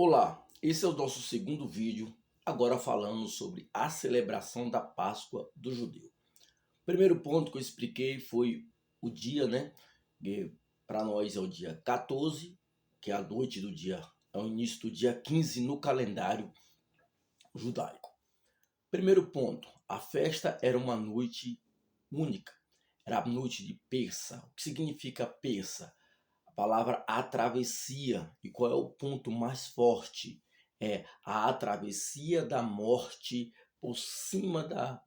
Olá, esse é o nosso segundo vídeo, agora falando sobre a celebração da Páscoa do judeu. O primeiro ponto que eu expliquei foi o dia, né? Que para nós é o dia 14, que é a noite do dia, é o início do dia 15 no calendário judaico. Primeiro ponto, a festa era uma noite única, era a noite de Persa. O que significa Persa? A palavra a travessia. E qual é o ponto mais forte? É a travessia da morte por cima da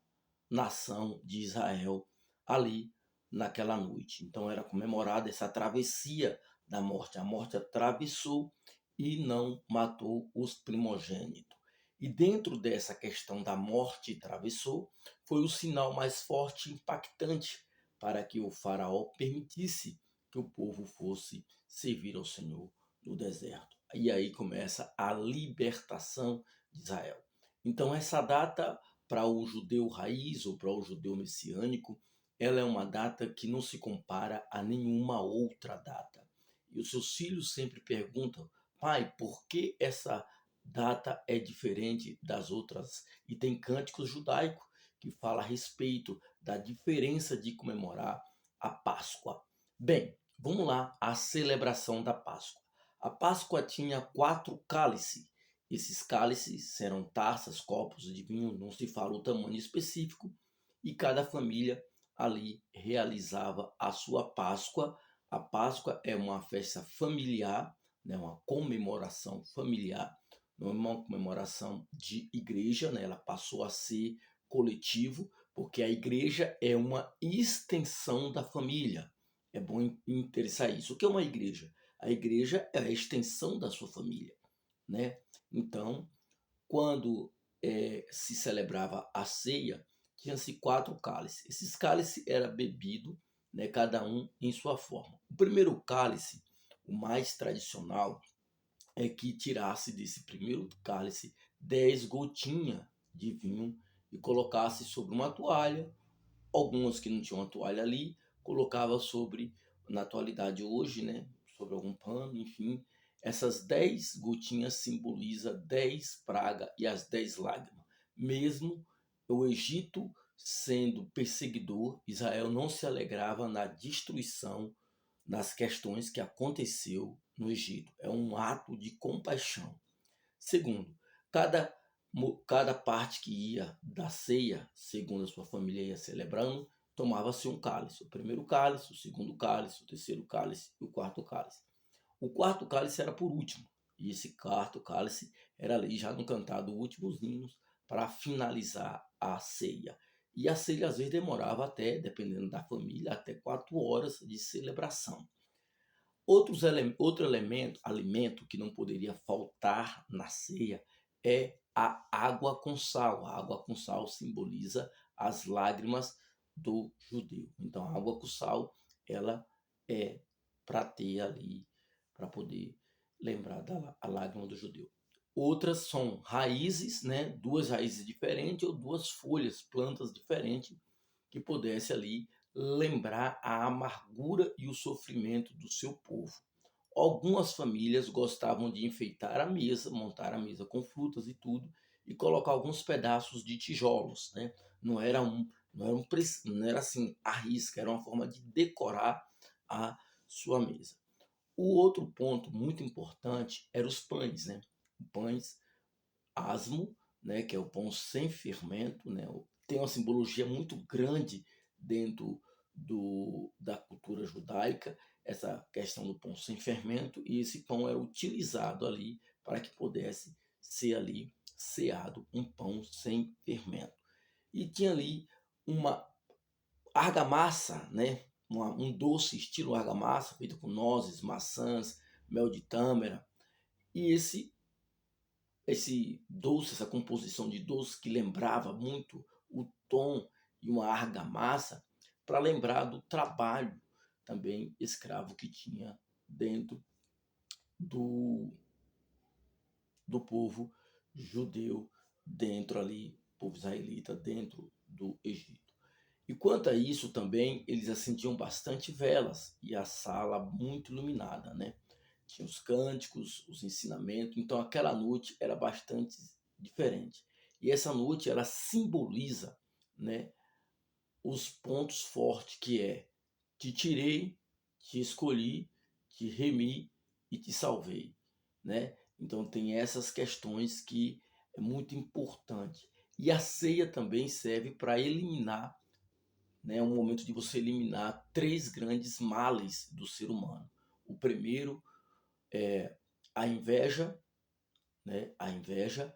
nação de Israel ali naquela noite. Então era comemorada essa travessia da morte. A morte atravessou e não matou os primogênitos. E dentro dessa questão da morte atravessou, foi o sinal mais forte e impactante para que o faraó permitisse que o povo fosse servir ao Senhor no deserto. E aí começa a libertação de Israel. Então essa data para o judeu raiz ou para o judeu messiânico, ela é uma data que não se compara a nenhuma outra data. E os seus filhos sempre perguntam: pai, por que essa data é diferente das outras? E tem cânticos judaicos que fala a respeito da diferença de comemorar a Páscoa. Bem, vamos lá, a celebração da Páscoa. A Páscoa tinha 4 cálices. Esses cálices eram taças, copos de vinho, não se fala o tamanho específico, e cada família ali realizava a sua Páscoa. A Páscoa é uma festa familiar, né, uma comemoração familiar, não é uma comemoração de igreja, né, ela passou a ser coletivo, porque a igreja é uma extensão da família. É bom interessar isso. O que é uma igreja? A igreja é a extensão da sua família, né? Então, quando se celebrava a ceia, tinha-se 4 cálices. Esses cálices eram bebidos, né, cada um em sua forma. O primeiro cálice, o mais tradicional, é que tirasse desse primeiro cálice 10 gotinhas de vinho e colocasse sobre uma toalha. Algumas que não tinham uma toalha ali, colocava sobre, na atualidade hoje, né, sobre algum pano, enfim. Essas 10 gotinhas simbolizam 10 pragas e as 10 lágrimas. Mesmo o Egito sendo perseguidor, Israel não se alegrava na destruição, nas questões que aconteceu no Egito. É um ato de compaixão. Segundo, cada, cada parte que ia da ceia, segundo a sua família ia celebrando, tomava-se um cálice. O primeiro cálice, o segundo cálice, o terceiro cálice e o quarto cálice. O quarto cálice era por último. E esse quarto cálice era ali já no cantado últimos hinos para finalizar a ceia. E a ceia às vezes demorava até, dependendo da família, até 4 horas de celebração. Outro alimento que não poderia faltar na ceia é a água com sal. A água com sal simboliza as lágrimas do judeu. Então, a água com sal, ela é para ter ali, para poder lembrar da a lágrima do judeu. Outras são raízes, né? 2 raízes diferentes ou 2 folhas, plantas diferentes, que pudesse ali lembrar a amargura e o sofrimento do seu povo. Algumas famílias gostavam de enfeitar a mesa, montar a mesa com frutas e tudo, e colocar alguns pedaços de tijolos, né? Não era assim à risca, era uma forma de decorar a sua mesa. O outro ponto muito importante era os pães, né? Pães asmo, né, que é o pão sem fermento, né? Tem uma simbologia muito grande dentro da cultura judaica, essa questão do pão sem fermento, e esse pão era utilizado ali para que pudesse ser ali ceado um pão sem fermento. E tinha ali uma argamassa, né? Um doce estilo argamassa, feito com nozes, maçãs, mel de tâmara, e esse doce, essa composição de doce que lembrava muito o tom e uma argamassa, para lembrar do trabalho também escravo que tinha dentro do, do povo judeu, dentro ali, povo israelita, dentro do Egito. E quanto a isso também, eles acendiam bastante velas e a sala muito iluminada, né? tinha os cânticos, os ensinamentos, então aquela noite era bastante diferente. E essa noite ela simboliza, né, os pontos fortes que é: te tirei, te escolhi, te remi e te salvei, né? Então tem essas questões que é muito importante. E a ceia também serve para eliminar, né, um momento de você eliminar três grandes males do ser humano. O primeiro é a inveja, né? A inveja,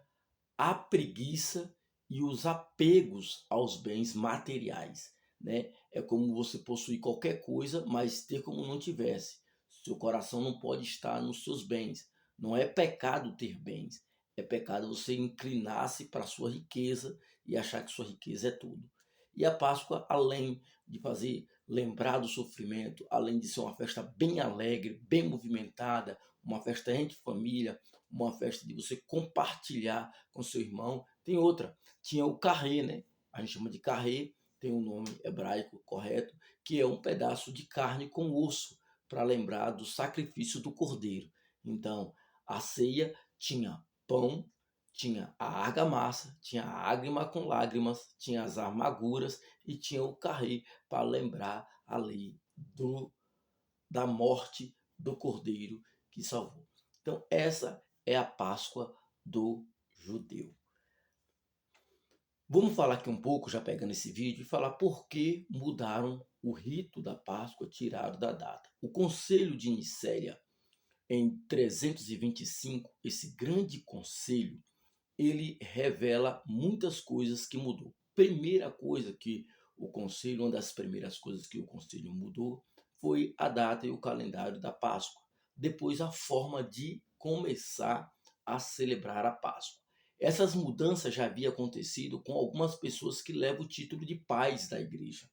a preguiça e os apegos aos bens materiais, né? É como você possuir qualquer coisa, mas ter como não tivesse. Seu coração não pode estar nos seus bens. Não é pecado ter bens, é pecado você inclinar-se para a sua riqueza e achar que sua riqueza é tudo. E a Páscoa, além de fazer lembrar do sofrimento, além de ser uma festa bem alegre, bem movimentada, uma festa entre família, uma festa de você compartilhar com seu irmão. Tem outra, tinha o carré, né? A gente chama de carré, tem um nome hebraico correto, que é um pedaço de carne com osso, para lembrar do sacrifício do cordeiro. Então, a ceia tinha pão, tinha a argamassa, tinha a ágrima com lágrimas, tinha as amarguras e tinha o carré para lembrar ali da morte do cordeiro que salvou. Então, essa é a Páscoa do judeu. Vamos falar aqui um pouco, já pegando esse vídeo, e falar por que mudaram o rito da Páscoa, tiraram da data. O Conselho de Nicéia, em 325, esse grande conselho, ele revela muitas coisas que mudou. Primeira coisa que o conselho, uma das primeiras coisas que o conselho mudou, foi a data e o calendário da Páscoa. Depois, a forma de começar a celebrar a Páscoa. Essas mudanças já haviam acontecido com algumas pessoas que levam o título de pais da igreja.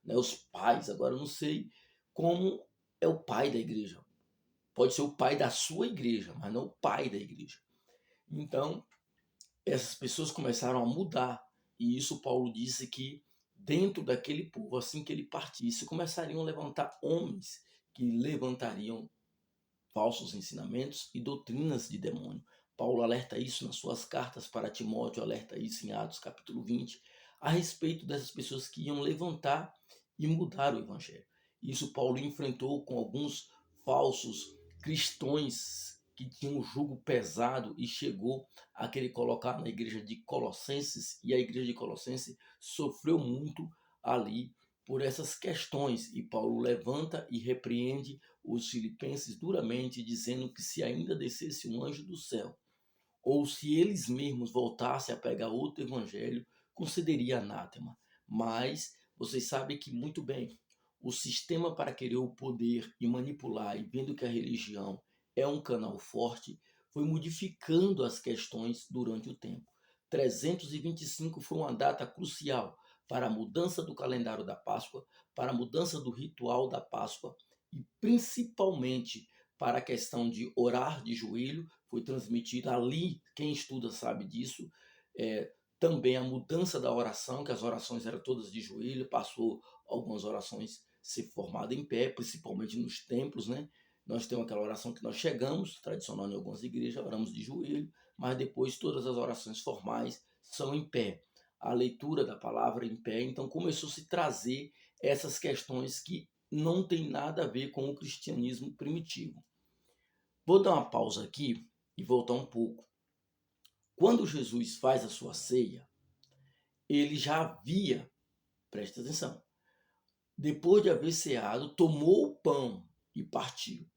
Né? Os pais, agora eu não sei como é o pai da igreja. Pode ser o pai da sua igreja, mas não o pai da igreja. Então, essas pessoas começaram a mudar. E isso Paulo disse que dentro daquele povo, assim que ele partisse, começariam a levantar homens que levantariam falsos ensinamentos e doutrinas de demônio. Paulo alerta isso nas suas cartas para Timóteo, alerta isso em Atos capítulo 20, a respeito dessas pessoas que iam levantar e mudar o evangelho. Isso Paulo enfrentou com alguns falsos cristãos que tinham um jugo pesado e chegou a querer colocar na igreja de Colossenses, e a igreja de Colossenses sofreu muito ali por essas questões, e Paulo levanta e repreende os filipenses duramente, dizendo que se ainda descesse um anjo do céu, ou se eles mesmos voltassem a pregar outro evangelho, concederia anátema. Mas vocês sabem que muito bem, o sistema para querer o poder e manipular, e vendo que a religião é um canal forte, foi modificando as questões durante o tempo. 325 foi uma data crucial para a mudança do calendário da Páscoa, para a mudança do ritual da Páscoa e principalmente para a questão de orar de joelho. Foi transmitida ali, quem estuda sabe disso. Também a mudança da oração, que as orações eram todas de joelho, passou algumas orações ser formadas em pé, principalmente nos templos, né? Nós temos aquela oração que nós chegamos, tradicional em algumas igrejas, oramos de joelho, mas depois todas as orações formais são em pé. A leitura da palavra em pé, então começou a se trazer essas questões que não tem nada a ver com o cristianismo primitivo. Vou dar uma pausa aqui e voltar um pouco. Quando Jesus faz a sua ceia, ele já havia, presta atenção, depois de haver ceado, tomou o pão e partiu.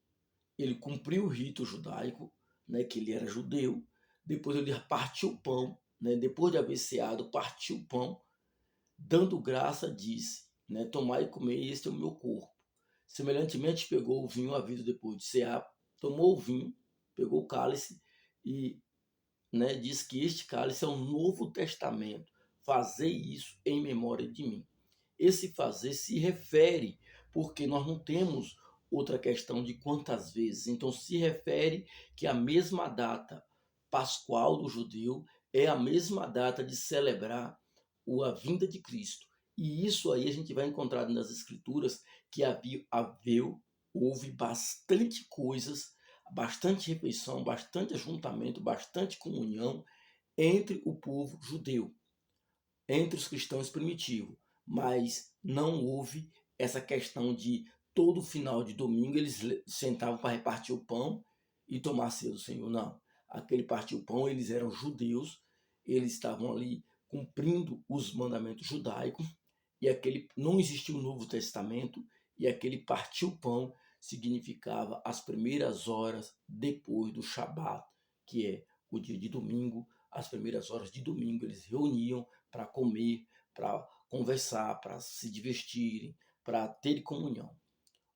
Ele cumpriu o rito judaico, né, que ele era judeu. Depois ele partiu o pão, né, depois de haver ceado, partiu o pão, dando graça, disse, né, tomai e comei, este é o meu corpo. Semelhantemente, pegou o vinho havido depois de cear, tomou o vinho, pegou o cálice e, né, diz que este cálice é o Novo Testamento. Fazei isso em memória de mim. Esse fazer se refere, porque nós não temos outra questão de quantas vezes. Então se refere que a mesma data pascual do judeu é a mesma data de celebrar a vinda de Cristo. E isso aí a gente vai encontrar nas escrituras que houve bastante coisas bastante refeição, bastante ajuntamento, bastante comunhão entre o povo judeu, entre os cristãos primitivos, mas não houve essa questão de todo final de domingo eles sentavam para repartir o pão e tomar a ceia do Senhor. Não. Aquele partir o pão, eles eram judeus, eles estavam ali cumprindo os mandamentos judaicos, e aquele não existia o Novo Testamento, e aquele partir o pão significava as primeiras horas depois do Shabat, que é o dia de domingo. As primeiras horas de domingo eles reuniam para comer, para conversar, para se divertirem, para ter comunhão.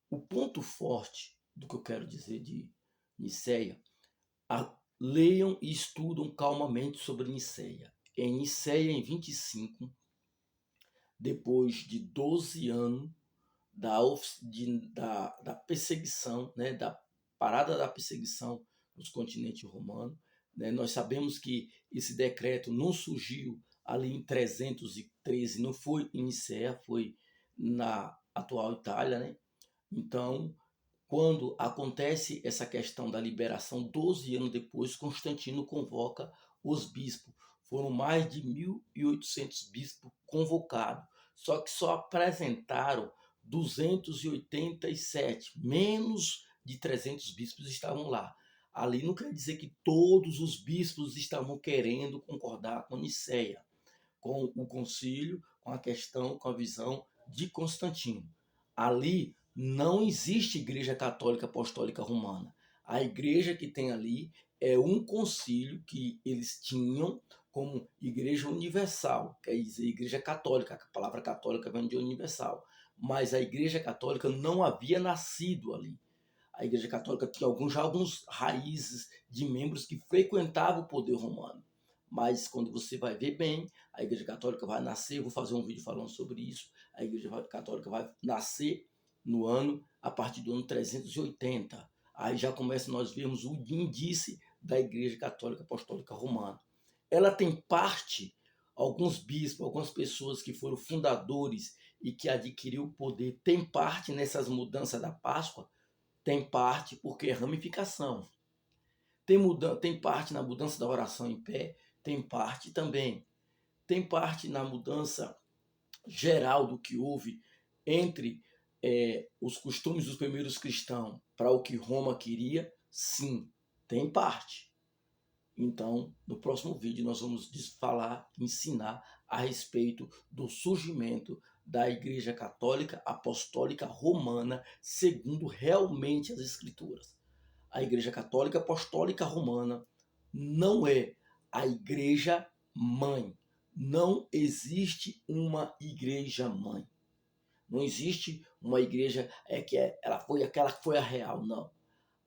O ponto forte do que eu quero dizer de Niceia, leiam e estudam calmamente sobre Niceia. Em Niceia, em 25, depois de 12 anos da perseguição, né, da parada da perseguição nos continentes romanos, né, nós sabemos que esse decreto não surgiu ali em 313, não foi em Nicéia, foi na atual Itália, né? Então, quando acontece essa questão da liberação, 12 anos depois, Constantino convoca os bispos. Foram mais de 1.800 bispos convocados, só que só apresentaram 287, menos de 300 bispos estavam lá. Ali não quer dizer que todos os bispos estavam querendo concordar com Nicéia, com o concílio, com a questão, com a visão de Constantino. Ali não existe Igreja Católica Apostólica Romana. A igreja que tem ali é um concílio que eles tinham como Igreja Universal, quer dizer, Igreja Católica. A palavra católica vem de universal. Mas a Igreja Católica não havia nascido ali. A Igreja Católica tinha alguns raízes de membros que frequentavam o poder romano. Mas quando você vai ver bem, a Igreja Católica vai nascer, eu vou fazer um vídeo falando sobre isso, a Igreja Católica vai nascer no ano, a partir do ano 380. Aí já começa nós vermos o índice da Igreja Católica Apostólica Romana. Ela tem parte, alguns bispos, algumas pessoas que foram fundadores e que adquiriu o poder, tem parte nessas mudanças da Páscoa, tem parte porque é ramificação. Tem parte na mudança da oração em pé, tem parte também. Tem parte na mudança geral do que houve entre os costumes dos primeiros cristãos para o que Roma queria? Sim, tem parte. Então, no próximo vídeo nós vamos falar, ensinar a respeito do surgimento da Igreja Católica Apostólica Romana, segundo realmente as Escrituras. A Igreja Católica Apostólica Romana não é a Igreja Mãe. Não existe uma Igreja Mãe. Não existe uma igreja ela foi aquela que foi a real, não.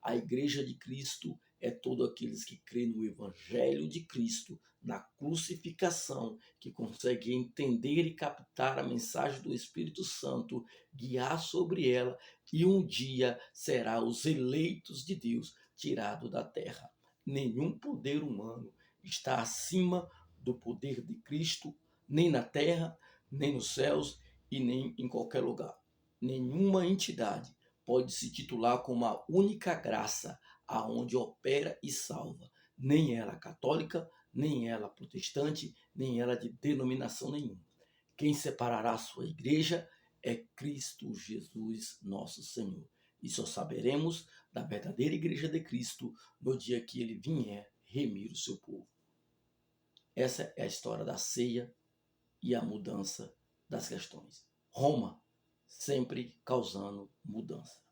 A Igreja de Cristo é todos aqueles que creem no Evangelho de Cristo, na crucificação, que conseguem entender e captar a mensagem do Espírito Santo, guiar sobre ela, e um dia será os eleitos de Deus tirado da terra. Nenhum poder humano está acima do poder de Cristo, nem na terra, nem nos céus e nem em qualquer lugar. Nenhuma entidade pode se titular como a única graça aonde opera e salva. Nem ela católica, nem ela protestante, nem ela de denominação nenhuma. Quem separará a sua igreja é Cristo Jesus, nosso Senhor. E só saberemos da verdadeira igreja de Cristo no dia que ele vier remir o seu povo. Essa é a história da ceia e a mudança das questões. Roma sempre causando mudança.